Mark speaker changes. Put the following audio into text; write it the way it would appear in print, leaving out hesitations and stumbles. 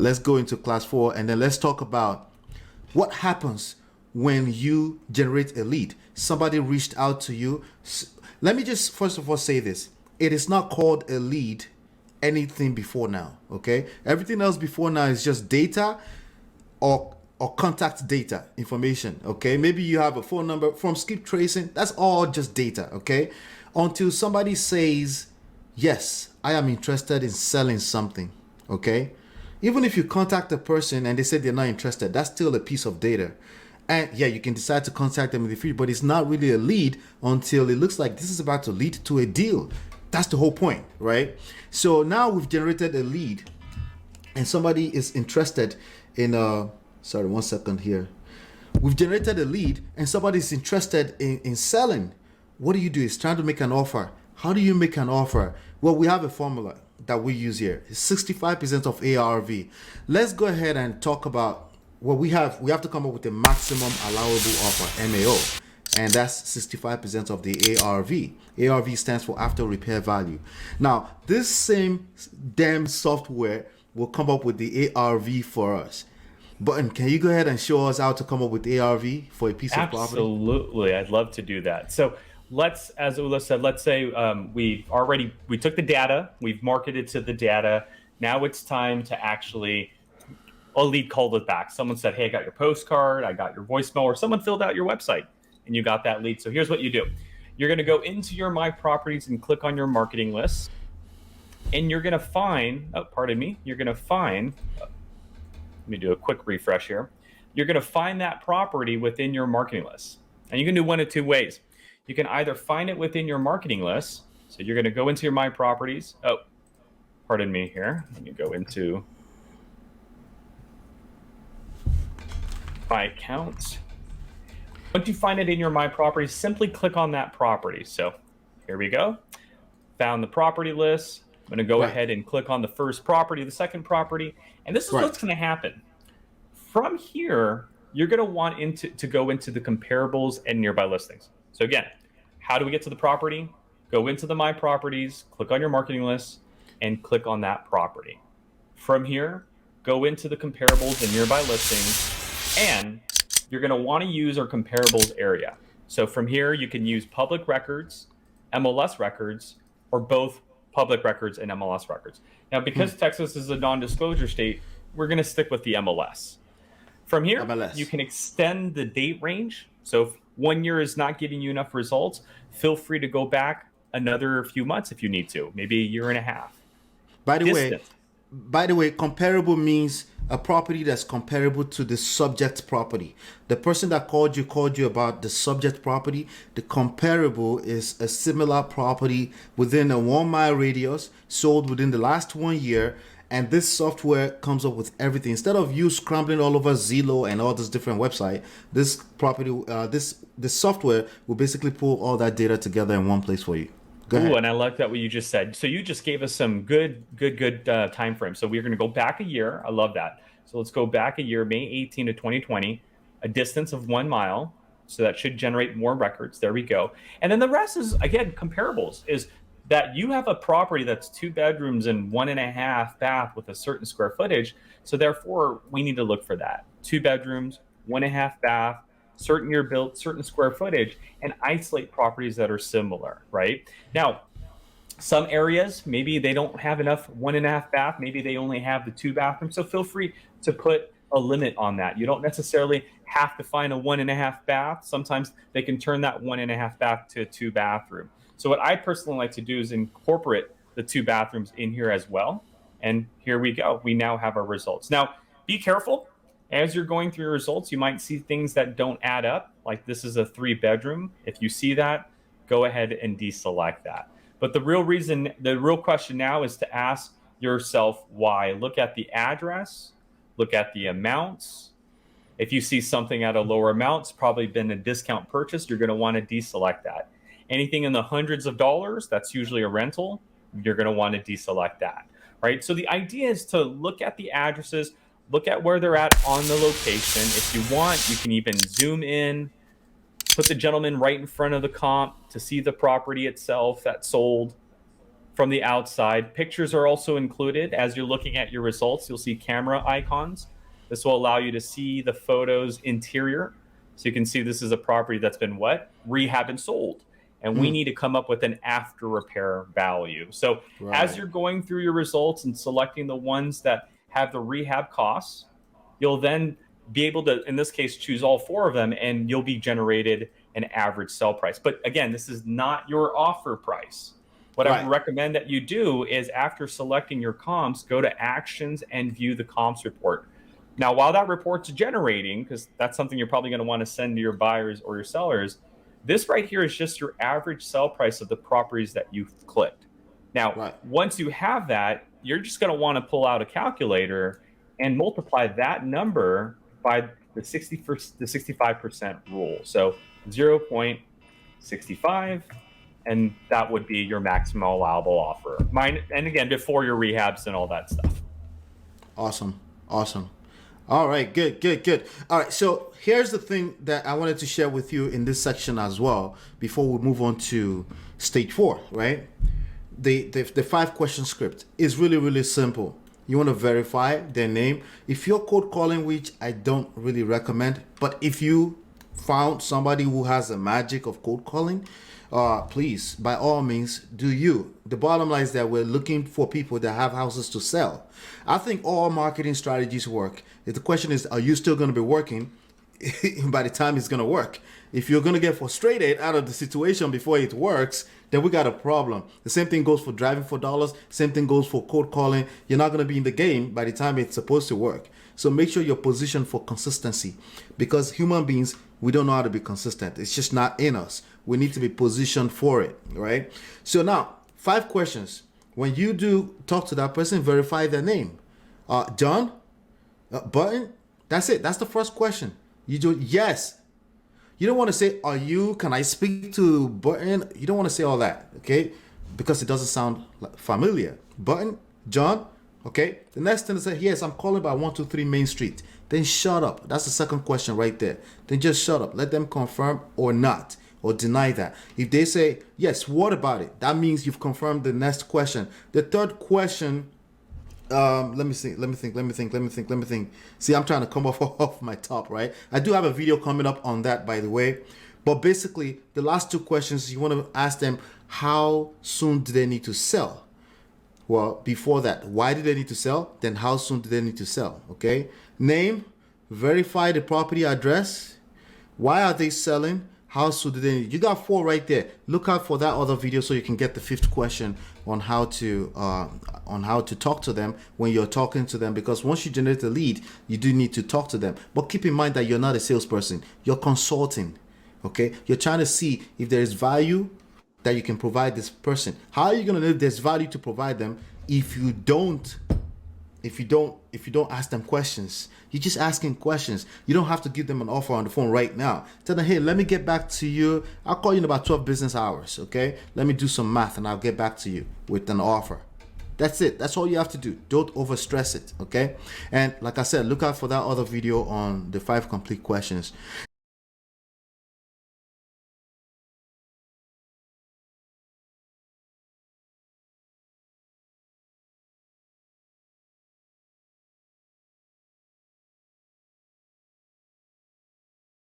Speaker 1: let's go into class 4, and then let's talk about what happens when you generate a lead. Somebody reached out to you. Let me just first of all say this. It is not called a lead anything before now, okay? Everything else before now is just data or contact data information, okay? Maybe you have a phone number from skip tracing. That's all just data, okay? Until somebody says, yes, I am interested in selling something, okay? Even if you contact a person and they say they're not interested, that's still a piece of data. And yeah, you can decide to contact them in the future, but it's not really a lead until it looks like this is about to lead to a deal. That's the whole point, right? So now we've generated a lead and somebody is interested in sorry, 1 second here. We've generated a lead and somebody is interested in selling. What do you do? It's trying to make an offer. How do you make an offer? Well, we have a formula that we use here. It's 65% of ARV. Let's go ahead and talk about what we have. We have to come up with a maximum allowable offer, MAO. And that's 65% of the ARV. ARV stands for after repair value. Now, this same damn software will come up with the ARV for us. Button, can you go ahead and show us how to come up with ARV for a piece of property?
Speaker 2: Absolutely, I'd love to do that. So let's, as Ula said, let's say we took the data, we've marketed to the data. Now it's time to actually a lead called us back. Someone said, "Hey, I got your postcard, I got your voicemail," or someone filled out your website and you got that lead. So here's what you do: you're going to go into your My Properties and click on your marketing list, and you're going to find. Oh, pardon me. You're going to find. Let me do a quick refresh here. You're going to find that property within your marketing list. And you can do one of two ways. You can either find it within your marketing list. So you're going to go into your My Properties. Oh, pardon me here. Let me go into my account. Once you find it in your My Properties, simply click on that property. So here we go. Found the property list. I'm going to go ahead and click on the first property, the second property, and this is what's going to happen. From here, you're going to want to go into the comparables and nearby listings. So again, how do we get to the property? Go into the My Properties, click on your marketing list, and click on that property. From here, go into the comparables and nearby listings, and you're going to want to use our comparables area. So from here, you can use public records, MLS records, or both public records and MLS records. Now, because Texas is a non-disclosure state, we're going to stick with the MLS. From here, you can extend the date range. So if 1 year is not giving you enough results, feel free to go back another few months if you need to, maybe a year and a half.
Speaker 1: By the way, comparable means a property that's comparable to the subject property. The person that called you about the subject property. The comparable is a similar property within a 1 mile radius, sold within the last 1 year. And this software comes up with everything. Instead of you scrambling all over Zillow and all this different website, this property, this software will basically pull all that data together in one place for you. Go ahead.
Speaker 2: Ooh, and I like that what you just said. So you just gave us some good time frame. So we're going to go back a year. I love that. So let's go back a year, May 18 to 2020, a distance of 1 mile. So that should generate more records. There we go. And then the rest is, again, comparables, is that you have a property that's 2 bedrooms and 1.5 bath with a certain square footage. So therefore, we need to look for that. 2 bedrooms, 1.5 bath, certain year built, certain square footage, and isolate properties that are similar, right? Now, some areas, maybe they don't have enough 1.5 bath, maybe they only have the 2 bathrooms. So feel free to put a limit on that. You don't necessarily have to find a 1.5 bath. Sometimes they can turn that 1.5 bath to a 2 bathroom. So what I personally like to do is incorporate the 2 bathrooms in here as well. And here we go. We now have our results. Now, be careful. As you're going through your results, you might see things that don't add up. Like this is a 3 bedroom. If you see that, go ahead and deselect that. But the real question now is to ask yourself why. Look at the address, look at the amounts. If you see something at a lower amount, it's probably been a discount purchase. You're going to want to deselect that. Anything in the hundreds of dollars, that's usually a rental. You're going to want to deselect that, right? So the idea is to look at the addresses, look at where they're at on the location. If you want, you can even zoom in, put the gentleman right in front of the comp to see the property itself that sold. from the outside. Pictures are also included. As you're looking at your results, you'll see camera icons. This will allow you to see the photo's interior. So you can see this is a property that's been what? Rehab and sold. And we need to come up with an after repair value. So as you're going through your results and selecting the ones that have the rehab costs, you'll then be able to, in this case, choose all 4 of them, and you'll be generated an average sell price. But again, this is not your offer price. What I would recommend that you do is, after selecting your comps, go to actions and view the comps report. Now, while that report's generating, because that's something you're probably going to want to send to your buyers or your sellers, this right here is just your average sell price of the properties that you've clicked. Now, once you have that, you're just going to want to pull out a calculator and multiply that number by the 65% rule. So 0.65, and that would be your maximum allowable offer. And again, before your rehabs and all that stuff.
Speaker 1: Awesome. All right, good. All right, so here's the thing that I wanted to share with you in this section as well before we move on to stage 4, right? The 5-question script is really simple. You want to verify their name. If you're cold calling, which I don't really recommend, but if you found somebody who has the magic of cold calling, please, by all means, do you. The bottom line is that we're looking for people that have houses to sell. I think all marketing strategies work. If the question is, are you still going to be working by the time it's going to work? If you're going to get frustrated out of the situation before it works, then we got a problem. The same thing goes for driving for dollars. Same thing goes for cold calling. You're not going to be in the game by the time it's supposed to work. So make sure you're positioned for consistency, because human beings, we don't know how to be consistent. It's just not in us. We need to be positioned for it, right? So now, 5 questions. When you do talk to that person, verify their name. John? Button? That's it. That's the first question. You do yes. You don't want to say, can I speak to Button? You don't want to say all that, okay? Because it doesn't sound familiar. Button? John? Okay? The next thing is say, yes, I'm calling by 123 Main Street. Then shut up. That's the second question right there. Then just shut up. Let them confirm or not, or deny that. If they say, yes, what about it? That means you've confirmed the next question. The third question, let me think. See, I'm trying to come off my top, right? I do have a video coming up on that, by the way. But basically, the last 2 questions, you want to ask them, how soon do they need to sell? Well, before that, why do they need to sell? Then how soon do they need to sell? Okay. Name, verify the property address. Why are they selling? How soon do they need? You got 4 right there. Look out for that other video so you can get the 5th question on how to talk to them when you're talking to them. Because once you generate a lead, you do need to talk to them. But keep in mind that you're not a salesperson. You're consulting. Okay. You're trying to see if there is value that you can provide this person. How are you going to know if there's value to provide them if you don't ask them questions? You're just asking questions. You don't have to give them an offer on the phone right now. Tell them, hey, let me get back to you. I'll call you in about 12 business hours, okay? Let me do some math and I'll get back to you with an offer. That's it. That's all you have to do. Don't overstress it, okay? And like I said, look out for that other video on the 5 complete questions.